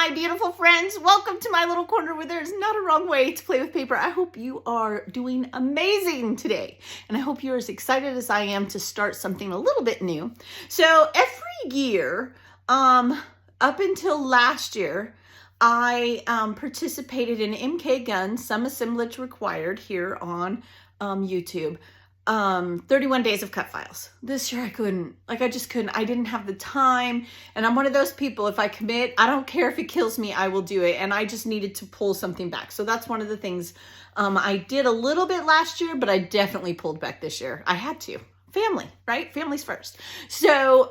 my beautiful friends. Welcome to my little corner where there's not a wrong way to play with paper. I hope you are doing amazing today. And I hope you're as excited as I am to start something a little bit new. So every year, up until last year, I participated in MK Gun, some assemblage required here on YouTube. 31 days of Cutfiles. This year I couldn't, I just couldn't. I didn't have the time. And I'm one of those people, if I commit, I don't care if it kills me, I will do it. And I just needed to pull something back. So that's one of the things I did a little bit last year, but I definitely pulled back this year. I had to. Family, right? Family's first. So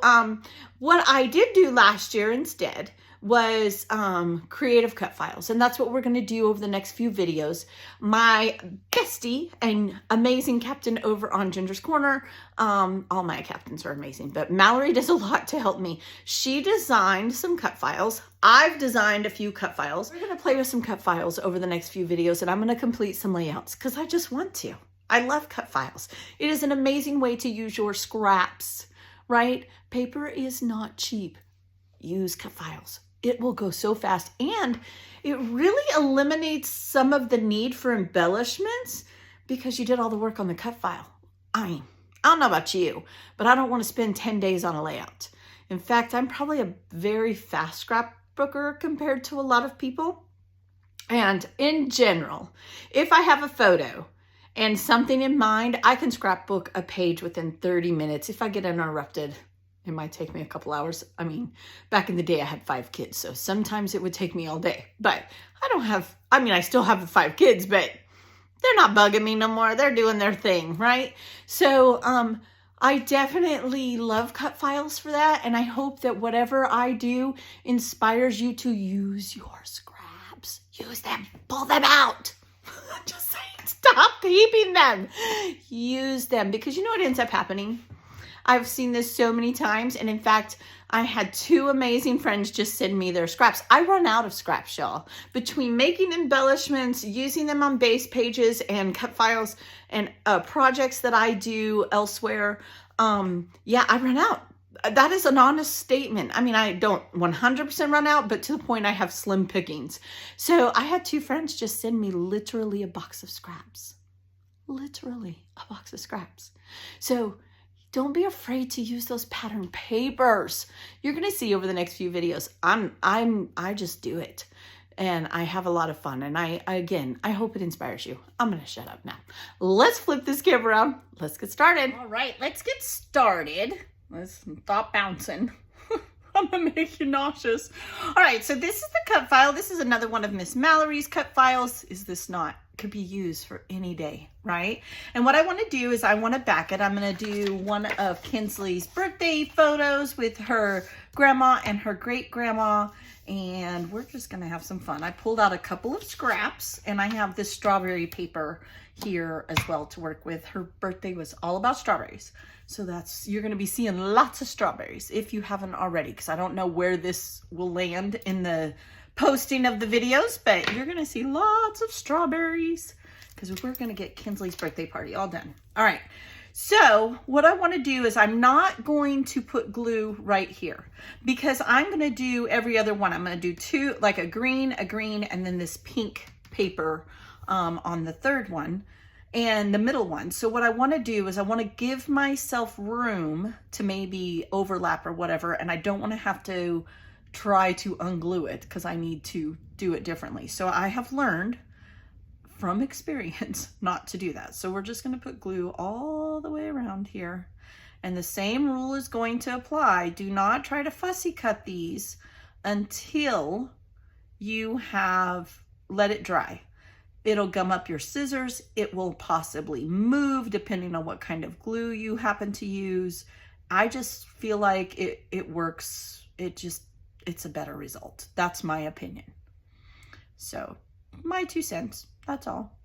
what I did do last year instead was creative Cutfiles. And that's what we're going to do over the next few videos. My bestie and amazing captain over on Ginger's Corner. All my captains are amazing, but Mallory does a lot to help me. She designed some Cutfiles. I've designed a few Cutfiles. We're going to play with some Cutfiles over the next few videos, and I'm going to complete some layouts because I just want to. I love Cutfiles. It is an amazing way to use your scraps, right? Paper is not cheap. Use Cutfiles. It will go so fast, and it really eliminates some of the need for embellishments because you did all the work on the cut file. I don't know about you, but I don't want to spend 10 days on a layout. In fact, I'm probably a very fast scrapbooker compared to a lot of people. And in general, if I have a photo and something in mind, I can scrapbook a page within 30 minutes. If I get interrupted, it might take me a couple hours. I mean, back in the day, I had 5 kids, so sometimes it would take me all day. But I still have the 5 kids, but they're not bugging me no more. They're doing their thing, right? So I definitely love Cutfiles for that, and I hope that whatever I do inspires you to use your scraps. Use them. Pull them out. Just saying, stop keeping them. Use them, because you know what ends up happening? I've seen this so many times, and in fact, I had 2 amazing friends just send me their scraps. I run out of scraps, y'all. Between making embellishments, using them on base pages, and Cutfiles, and projects that I do elsewhere, yeah, I run out. That is an honest statement. I mean, I don't 100% run out, but to the point I have slim pickings. So I had 2 friends just send me literally a box of scraps. Literally a box of scraps. So don't be afraid to use those pattern papers. You're going to see over the next few videos. I just do it, and I have a lot of fun. And I hope it inspires you. I'm going to shut up now. Let's flip this camera around. Let's get started. All right, let's get started. Let's stop bouncing. I'm going to make you nauseous. All right, so this is the cut file. This is another one of Miss Mallory's Cutfiles. Is this not? Could be used for any day, right? And what I want to do is I want to back it. I'm going to do one of Kinsley's birthday photos with her grandma and her great grandma, and we're just going to have some fun. I pulled out a couple of scraps, and I have this strawberry paper here as well to work with. Her birthday was all about strawberries, so you're going to be seeing lots of strawberries if you haven't already, because I don't know where this will land in the posting of the videos, but you're going to see lots of strawberries because we're going to get Kinsley's birthday party all done. All right. So what I want to do is I'm not going to put glue right here because I'm going to do every other one. I'm going to do 2, like a green, and then this pink paper on the third one and the middle one. So what I want to do is I want to give myself room to maybe overlap or whatever, and I don't want to have to try to unglue it because I need to do it differently. So I have learned from experience not to do that. So we're just going to put glue all the way around here. And the same rule is going to apply. Do not try to fussy cut these until you have let it dry. It'll gum up your scissors. It will possibly move depending on what kind of glue you happen to use. I just feel like it works. It's a better result. That's my opinion. So my 2 cents, that's all.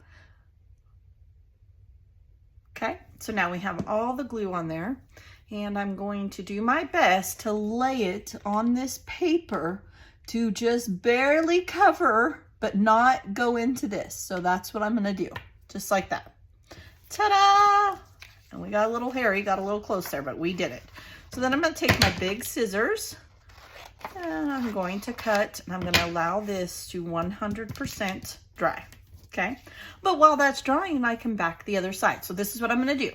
Okay, so now we have all the glue on there, and I'm going to do my best to lay it on this paper to just barely cover, but not go into this. So that's what I'm gonna do, just like that. Ta-da! And we got a little hairy, got a little close there, but we did it. So then I'm gonna take my big scissors, And I'm going to cut, and I'm going to allow this to 100% dry. Okay, but while that's drying, I can back the other side. So this is what I'm going to do.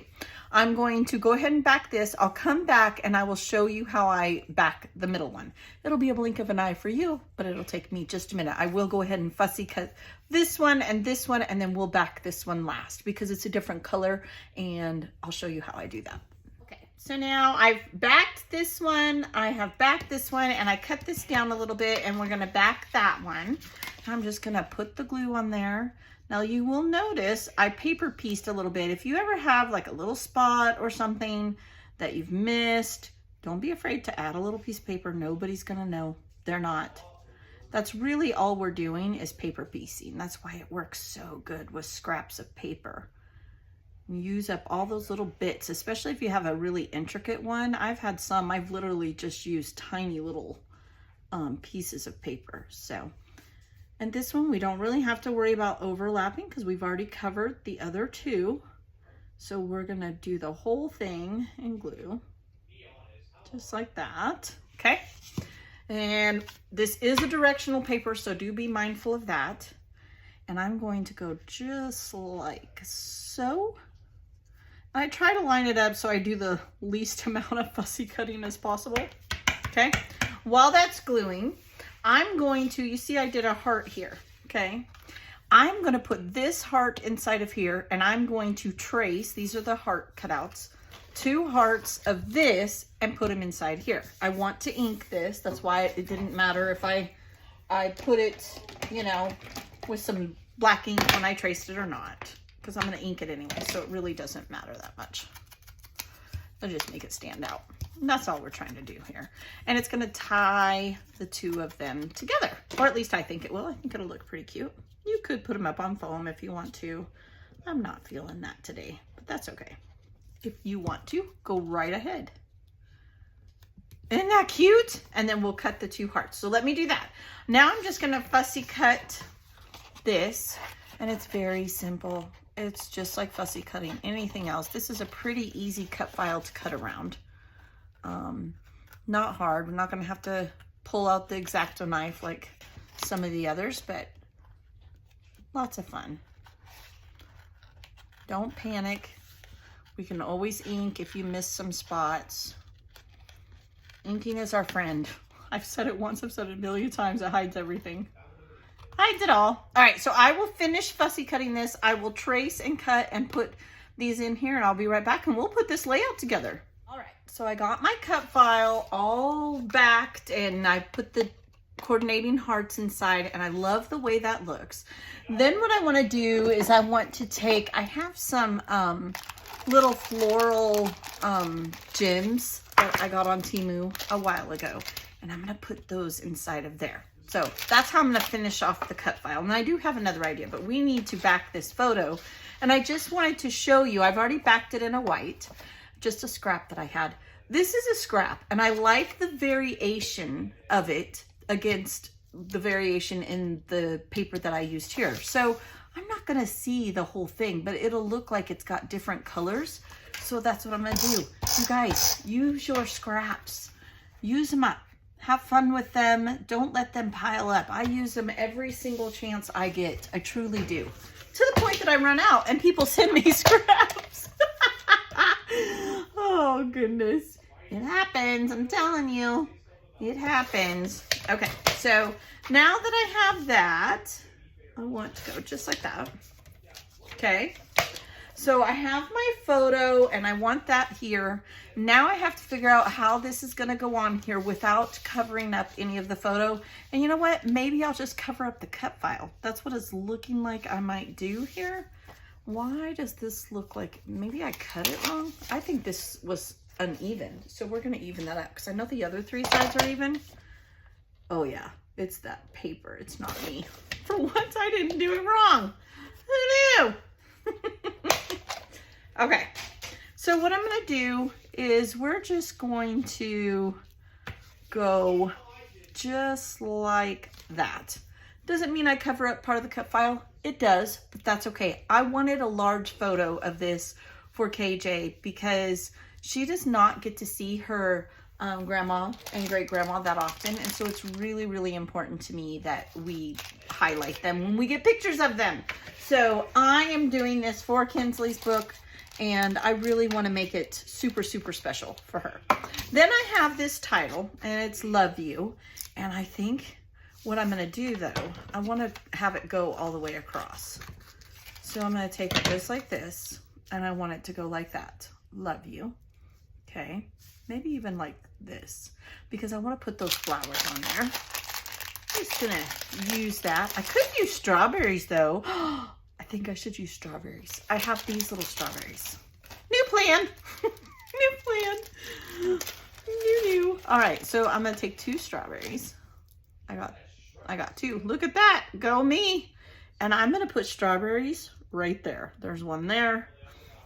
I'm going to go ahead and back this. I'll come back and I will show you how I back the middle one. It'll be a blink of an eye for you, but it'll take me just a minute. I will go ahead and fussy cut this one, and then we'll back this one last because it's a different color, and I'll show you how I do that. Okay, so now I've backed this one, I have backed this one, and I cut this down a little bit, and we're going to back that one. I'm just going to put the glue on there. Now you will notice I paper pieced a little bit. If you ever have like a little spot or something that you've missed, don't be afraid to add a little piece of paper. Nobody's gonna know. They're not. That's really all we're doing is paper piecing. That's why it works so good with scraps of paper. You use up all those little bits, especially if you have a really intricate one. I've had some, I've literally just used tiny little pieces of paper. So. And this one, we don't really have to worry about overlapping because we've already covered the other two. So we're gonna do the whole thing in glue, just like that, okay? And this is a directional paper, so do be mindful of that. And I'm going to go just like so. I try to line it up so I do the least amount of fussy cutting as possible, okay? While that's gluing, I'm going to, you see I did a heart here, okay? I'm gonna put this heart inside of here, and I'm going to trace, these are the heart cutouts, 2 hearts of this and put them inside here. I want to ink this, that's why it didn't matter if I put it, you know, with some black ink when I traced it or not, because I'm gonna ink it anyway, so it really doesn't matter that much. I'll just make it stand out. And that's all we're trying to do here. And it's gonna tie the 2 of them together, or at least I think it will. I think it'll look pretty cute. You could put them up on foam if you want to. I'm not feeling that today, but that's okay. If you want to, go right ahead. Isn't that cute? And then we'll cut the 2 hearts. So let me do that. Now I'm just gonna fussy cut this, and it's very simple. It's just like fussy cutting anything else. This is a pretty easy cut file to cut around. Not hard. We're not going to have to pull out the X-Acto knife like some of the others, but lots of fun. Don't panic. We can always ink if you miss some spots. Inking is our friend. I've said it once, I've said it a million times. It hides everything. Hides it all. All right, so I will finish fussy cutting this. I will trace and cut and put these in here, and I'll be right back, and we'll put this layout together. All right, so I got my cut file all backed, and I put the coordinating hearts inside, and I love the way that looks. Then what I want to do is I want to take, I have some little floral gems that I got on Temu a while ago, and I'm going to put those inside of there. So that's how I'm going to finish off the cut file. And I do have another idea, but we need to back this photo. And I just wanted to show you, I've already backed it in a white, just a scrap that I had. This is a scrap, and I like the variation of it against the variation in the paper that I used here. So I'm not going to see the whole thing, but it'll look like it's got different colors. So that's what I'm going to do. You guys, use your scraps. Use them up. Have fun with them. Don't let them pile up. I use them every single chance I get. I truly do. To the point that I run out and people send me scraps. Oh, goodness. It happens. I'm telling you. It happens. Okay, so now that I have that, I want to go just like that. Okay. So I have my photo and I want that here. Now I have to figure out how this is going to go on here without covering up any of the photo. And you know what? Maybe I'll just cover up the cut file. That's what it's looking like I might do here. Why does this look like, maybe I cut it wrong? I think this was uneven. So we're going to even that up because I know the other 3 sides are even. Oh yeah, it's that paper. It's not me. For once I didn't do it wrong. Who knew? Okay, so what I'm going to do is we're just going to go just like that. Doesn't mean I cover up part of the cut file. It does, but that's okay. I wanted a large photo of this for KJ because she does not get to see her grandma and great grandma that often. And so it's really, really important to me that we highlight them when we get pictures of them. So I am doing this for Kinsley's book, and I really want to make it super, super special for her. Then I have this title, and it's Love You. And I think what I'm going to do, though, I want to have it go all the way across. So I'm going to take it just like this, and I want it to go like that. Love you. Okay. Maybe even like this, because I want to put those flowers on there. I'm just going to use that. I could use strawberries, though. I think I should use strawberries. I have these little strawberries. New plan. New plan. New. All right, so I'm going to take 2 strawberries. I got 2. Look at that. Go me. And I'm going to put strawberries right there. There's one there.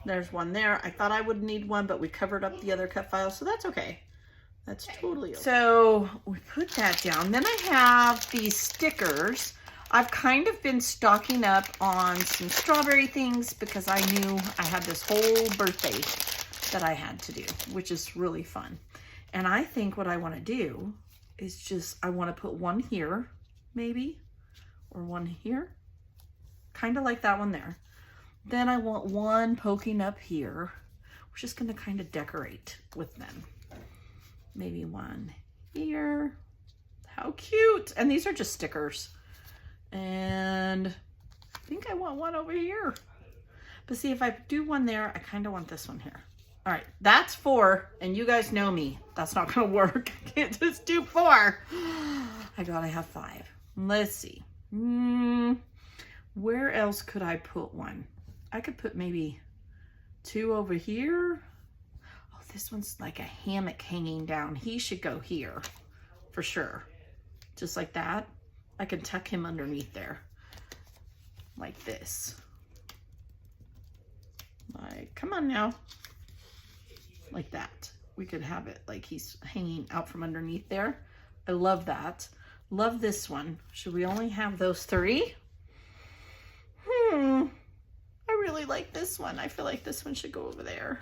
There's one there. I thought I would need one, but we covered up the other cut files, so that's okay. That's totally okay. So we put that down. Then I have these stickers. I've kind of been stocking up on some strawberry things because I knew I had this whole birthday that I had to do, which is really fun. And I think what I want to do is just, I want to put one here, maybe, or one here, kind of like that one there. Then I want one poking up here. We're just going to kind of decorate with them. Maybe one here. How cute. And these are just stickers. And I think I want one over here. But see, if I do one there, I kind of want this one here. All right, that's 4. And you guys know me. That's not going to work. I can't just do 4. I gotta have 5. Let's see. Where else could I put one? I could put maybe 2 over here. Oh, this one's like a hammock hanging down. He should go here for sure. Just like that. I can tuck him underneath there like this. Like, come on now. Like that. We could have it like he's hanging out from underneath there. I love that. Love this one. Should we only have those 3? I really like this one. I feel like this one should go over there.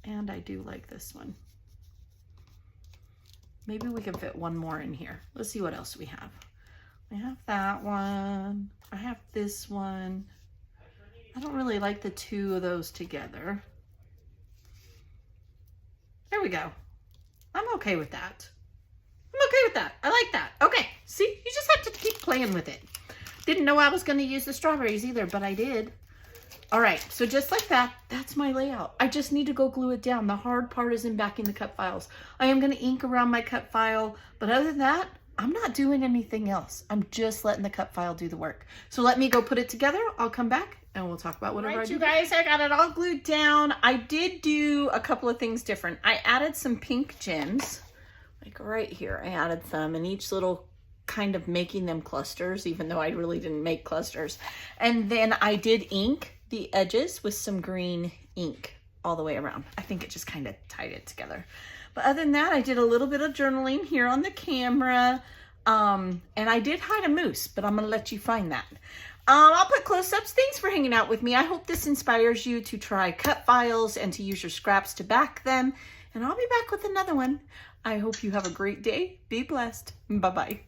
And I do like this one. Maybe we can fit one more in here. Let's see what else we have. I have that one. I have this one. I don't really like the 2 of those together. There we go. I'm okay with that. I'm okay with that. I like that. Okay. See, you just have to keep playing with it. Didn't know I was going to use the strawberries either, but I did. All right, so just like that, that's my layout. I just need to go glue it down. The hard part is in backing the cut files. I am going to ink around my cut file, but other than that, I'm not doing anything else. I'm just letting the cut file do the work. So let me go put it together. I'll come back and we'll talk about whatever I do. You guys, I got it all glued down. I did do a couple of things different. I added some pink gems, like right here. I added some in each little kind of making them clusters, even though I really didn't make clusters. And then I did ink the edges with some green ink all the way around. I think it just kind of tied it together. But other than that, I did a little bit of journaling here on the camera. And I did hide a moose, but I'm going to let you find that. I'll put close-ups. Thanks for hanging out with me. I hope this inspires you to try cut files and to use your scraps to back them. And I'll be back with another one. I hope you have a great day. Be blessed. Bye-bye.